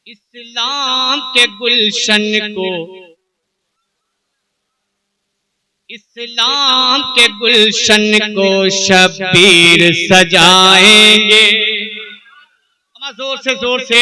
इस्लाम के गुलशन को, इस्लाम के गुलशन को शब्बीर सजाएंगे। जोर से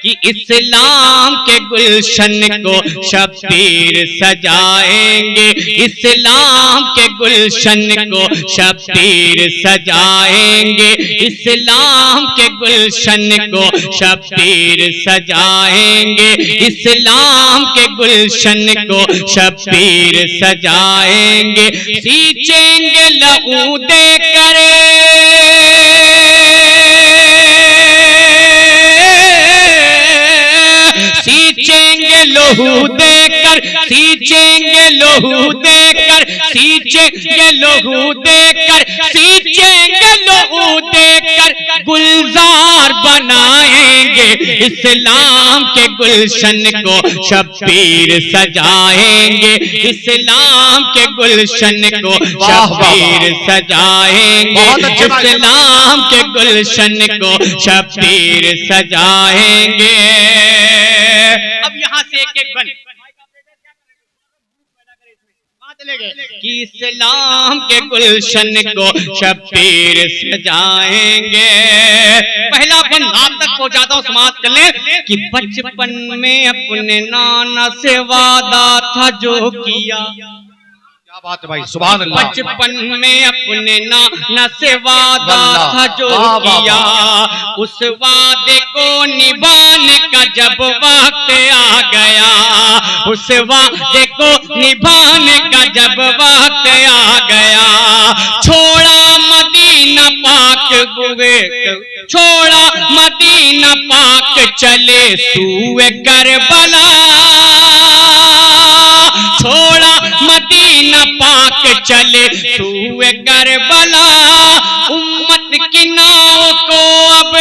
कि इस्लाम के गुलशन को शब्बीर सजाएंगे, इस्लाम के गुलशन को शब्बीर सजाएंगे, इस्लाम के गुलशन को शब्बीर सजाएंगे, इस्लाम के गुलशन को शब्बीर सजाएंगे। सींचेंगे लहू देकर, सींचेंगे लहू देकर, सींचेंगे लहू देकर, सींचेंगे लहू देकर, सींचेंगे लहू देकर गुलजार बनाएंगे। इस्लाम के गुलशन को शब्बीर सजाएंगे, इस्लाम के गुलशन को शब्बीर सजाएंगे, इस्लाम के गुलशन को शब्बीर सजाएंगे। अब यहाँ से एक एक बन कि इस्लाम के गुलशन को शब्बीर सजाएंगे। पहला बन आप तक पहुंचाता हूँ, समाप्त कर ले कि बचपन में अपने नाना से वादा था जो किया। क्या बात है भाई, सुभान अल्लाह। बचपन में अपने नाना से वादा था जो किया, उस वादे को निभाने का जब वक्त आ गया, उस वादे को निभाने का जब वक्त आ गया, छोड़ा मदीना पाक हुए, छोड़ा मदीना पाक चले सूए करबला, छोड़ा मदीना पाक चले सूए करबला। उम्मत की नाव को अब,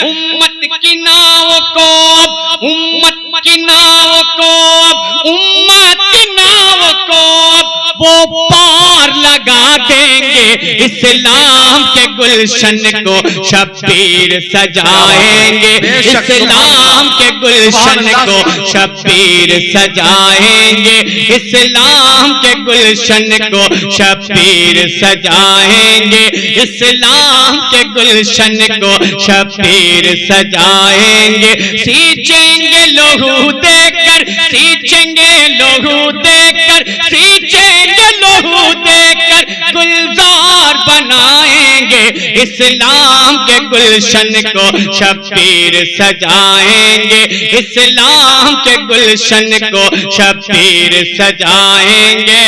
उम्मत की नाव को अब, उम्मत की नाव को अब, उम्मत की नाव को अब वो पार लगा देंगे। इस्लाम के गुलशन को शब्बीर सजाएंगे, इस्लाम के गुलशन को शब्बीर सजाएंगे, इस्लाम के गुलशन को शब्बीर सजाएंगे, इस्लाम के गुलशन को शब्बीर सजाएंगे। सींचेंगे लहू देकर, सींचेंगे लहू देकर, सींचेंगे लहू देकर गुलजार बनाएंगे। इस्लाम के गुलशन को शब्बीर सजाएंगे, इस्लाम के गुलशन को शब्बीर सजाएंगे।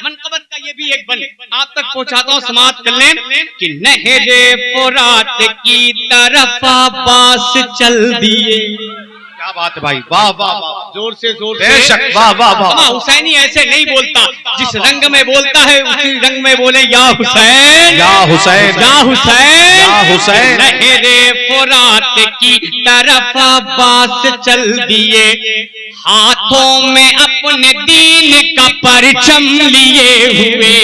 मनकबत का ये भी एक बन आप तक पहुंचाता हूँ, समाप्त कर लें कि नहरे फुरात की तरफ अब्बास चल दिए। क्या बात है भाई, वाह वाह वाह, जोर से बेशक, वाह वाह वाह। हुसैनी ऐसे नहीं बोलता, जिस रंग में बोलता है उसी रंग में बोले या हुसैन, या हुसैन, या हुसैन, या हुसैन। नहरे फुरात की तरफ अब्बास चल दिए, हाथों में अपने दीन का परचम लिए हुए,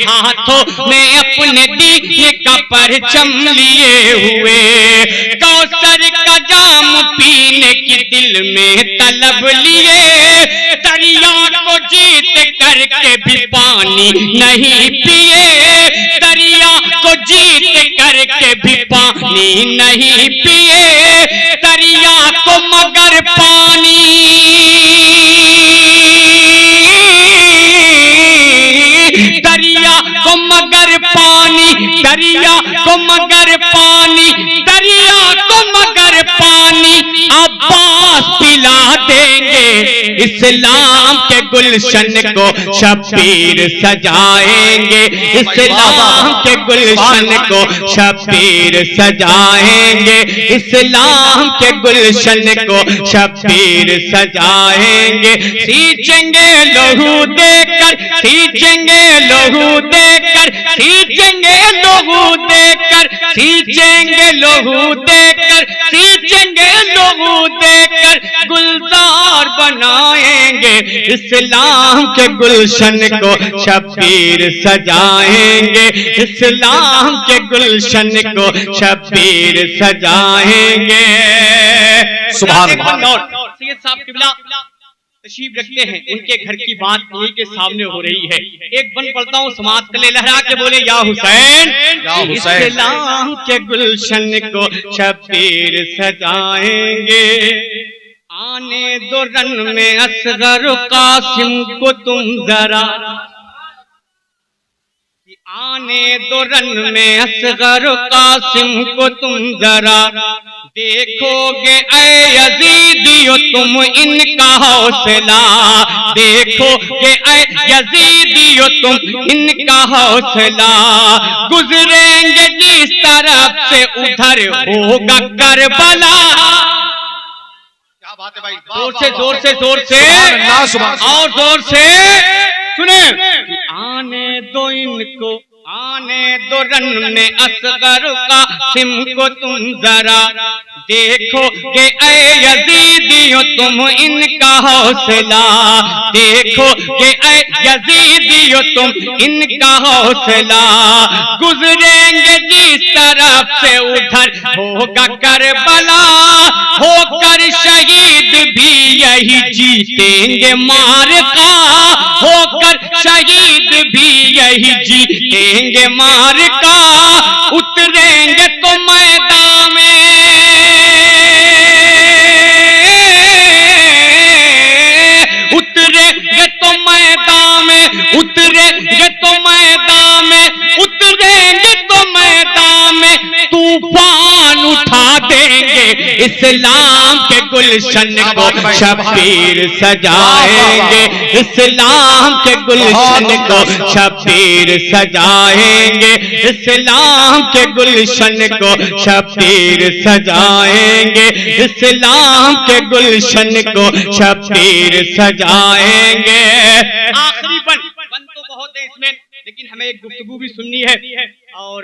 हाथों में अपने दीन का परचम लिए हुए, कौसर का जाम पीने की दिल में तलब लिए, दरिया को जीत करके भी पानी नहीं पिए, दरिया को जीत करके भी पानी नहीं पिए, दरिया को मगर पानी, दरिया को मगर पानी, दरिया को मगर पानी, दरिया को मगर पानी अब्बास पिला देंगे। इस्लाम के गुलशन को शब्बीर सजाएंगे, इस्लाम के गुलशन को शब्बीर सजाएंगे, इस्लाम के गुलशन को शब्बीर सजाएंगे। सींचेंगे लहू देकर, सींचेंगे लहू देकर, सींचेंगे लहू देकर, सींचेंगे लोहू देकर, सींचेंगे लोहू देकर गुलजार बनाएंगे, इस्लाम के गुलशन को शब्बीर सजाएंगे, इस्लाम के गुलशन को शब्बीर सजाएंगे। सुभान अल्लाह। सैयद साहब किबला तशरीफ रखते हैं, उनके घर की बात उन्हीं के सामने हो रही है। एक बन पढ़ता हूँ, समात कले लहरा के बोले या हुसैन, इस्लाम के गुलशन को शब्बीर सजाएंगे। आने दो रन में असगर कासिम को तुम जरा, आने दो रन में असगर कासिम को तुम जरा, देखोगे ऐ यजीदियो तुम इनका हौसला, देखोगे ऐ यजीदियो तुम इनका हौसला, गुजरेंगे जिस तरफ से उधर होगा करबला। क्या बात है भाई, जोर से जोर से जोर से और जोर से सुने। आने दो इनको, आने दो रन में असगर कासिम को तुम जरा, देखोगे ऐ यजीदियो तुम इनका हौसला, देखोगे ऐ यजीदियो तुम इनका हौसला, गुजरेंगे जिस तरफ से उधर होगा करबला, होकर शहीद भी यही जीतेंगे मारका, होकर शहीद भी यही जीतेंगे मारका, उतरेंगे तो मैदान में, उतरेंगे तो मैदान में, उतरेंगे तो मैदान में, उतरेंगे तो मैदान में, तूफान उठा देंगे, इस्लाम के गुलशन को शब्बीर सजाएंगे, इस्लाम के गुलशन को शब्बीर सजाएंगे, इस्लाम के गुलशन को शब्बीर सजाएंगे, इस्लाम के गुलशन को शब्बीर सजाएंगे। आखिरी बन तो बहुत है इसमें, लेकिन हमें एक गुफ्तगू भी सुननी है और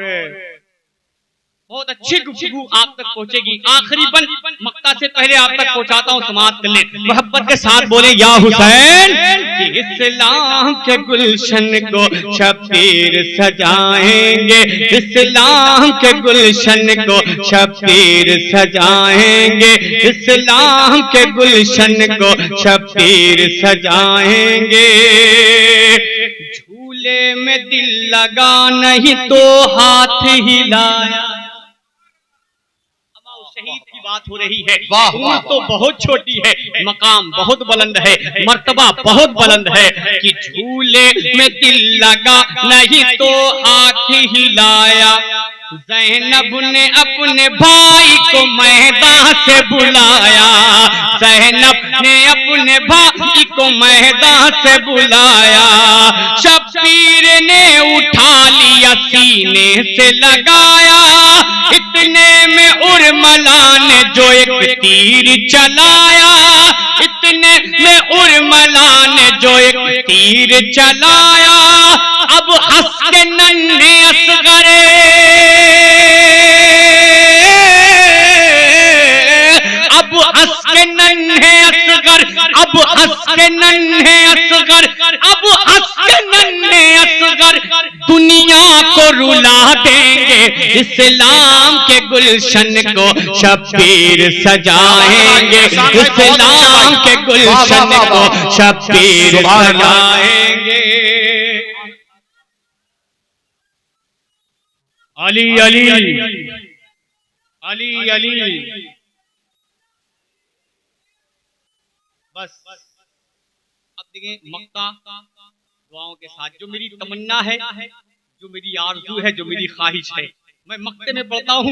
बहुत अच्छी गुफ्तगू आप तक पहुंचेगी। आखिरी बन मक्ता से पहले आप तक पहुंचाता हूं, समात कर ले, मोहब्बत के साथ बोले या हुसैन, कि इस्लाम के गुलशन को शब्बीर सजाएंगे, इस्लाम के गुलशन को शब्बीर सजाएंगे, इस्लाम के गुलशन को शब्बीर सजाएंगे। झूले में दिल लगा नहीं तो हाथ हिलाया, शहीद की बात हो रही है। उम्र तो बहुत छोटी है, मकाम बहुत बुलंद है, मर्तबा बहुत बुलंद है, कि झूले में दिल लगा नहीं तो हाथ हिलाया, ज़ैनब ने अपने भाई को मैदान से बुलाया, ज़ैनब ने अपने भाई को मैदान से बुलाया, शब्बीर ने उठा लिया सीने से लगाया, इतने में उर्मिला ने जो एक तीर चलाया, इतने में उर्मिला ने जो एक तीर चलाया, अब हंस के नन्हे असगरे, अब हंस के नन्हे असगर, अब हंस के नन्हे असगर, अब हंस के नन्हे असगर दुनिया को रुला देंगे, इस्लाम के गुलशन को शब्बीर सजाएंगे, इस्लाम के गुलशन को शब्बीर सजाएंगे। अली अली अली अली, बस अब देखें मक्का दुआओं के साथ, जो मेरी तमन्ना है, जो मेरी आरज़ू है, जो मेरी ख्वाहिश है, मैं मक्ते में पढ़ता हूँ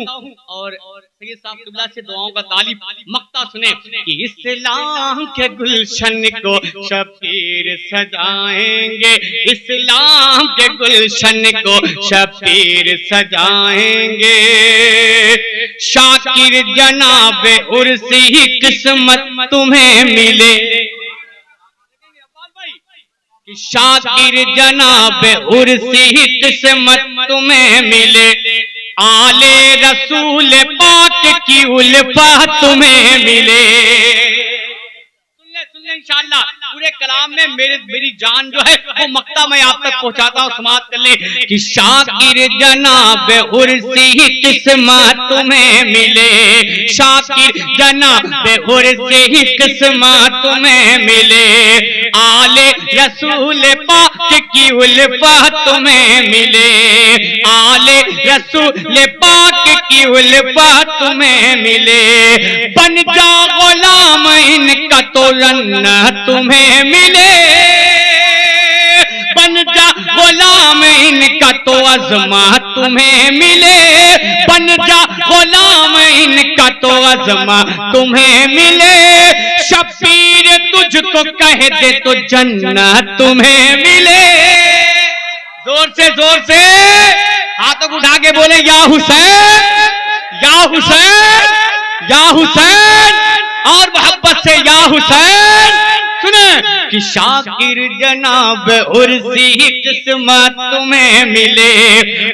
और सैयद साहब किबला से दुआओं का तालिब मक्ता सुने, कि इस्लाम के गुलशन को शब्बीर सजाएंगे, इस्लाम के गुलशन को शब्बीर सजाएंगे, शाकिर जनाबे उर्सी किस्मत तुम्हें मिले, शाकिर जनाब उर्सी किस्मत तुम्हें मिले, आले रसूल पाक की उल्फा तुम्हें मिले। सुन ले इंशाअल्लाह पूरे कलाम में मेरी जान जो है वो मक्ता मैं आप तक पहुंचाता हूँ। समाप्त कर ले कि शाकिर जनाब उर्सी किस्मत तुम्हें मिले, शाकिर जनाब उर्सी किस्मत तुम्हें मिले, आले रसूल पाक की उल्फा तुम्हें मिले, आले रसूल पाक की उल्फा तुम्हें मिले, बन जा गुलाम इनका तो रन्ना तुम्हें मिले, बन जा गुलाम इनका तो अज़मा तुम्हें मिले, बन जा गुलाम इनका तो अज़मा तुम्हें मिले, शबीर तुझको कह दे तो जन्नत तुम्हें मिले। जोर से हाथों को उठा के बोले या हुसैन, या हुसैन, या हुसैन, और मोहब्बत से या हुसैन। सुने कि शाकिर जनाब उर्सी किस्मत तुम्हें मिले,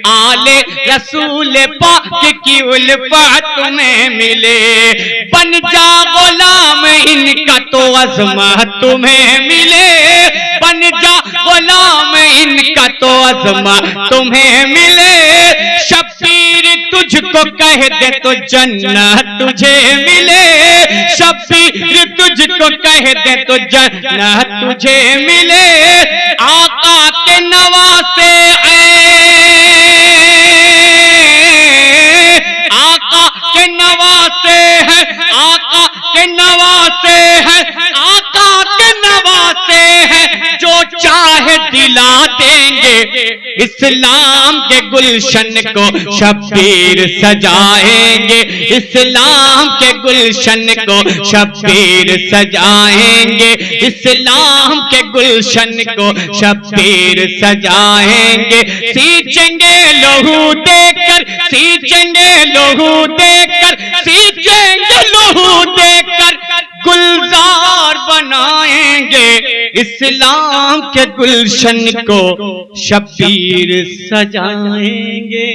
आले रसूल पाक की उल्फा तुम्हें मिले, बन जा गुलाम इनका तो अज़मा तुम्हें मिले, बन जा गुलाम इनका तो अज़मा तुम्हें मिले, शबीर तुझको कह दे तो जन्नत तुझे मिले, शबीर तुझको कह दे तो जन्नत तुझे मिले, आका के नवासे आका के नवासे है, आका के नवासे है, आका के नवासे है, जो चाहे दिला देंगे, इस्लाम के गुलशन को शबीर सजाएंगे, इस्लाम के गुलशन को शबीर सजाएंगे, इस्लाम के गुलशन को शबीर सजाएंगे, सींचेंगे लहू देकर, सींचेंगे लहू देकर, सींचेंगे लहू देकर, गुलजार बनाएंगे, इस्लाम के गुलशन को शबीर सजाएंगे।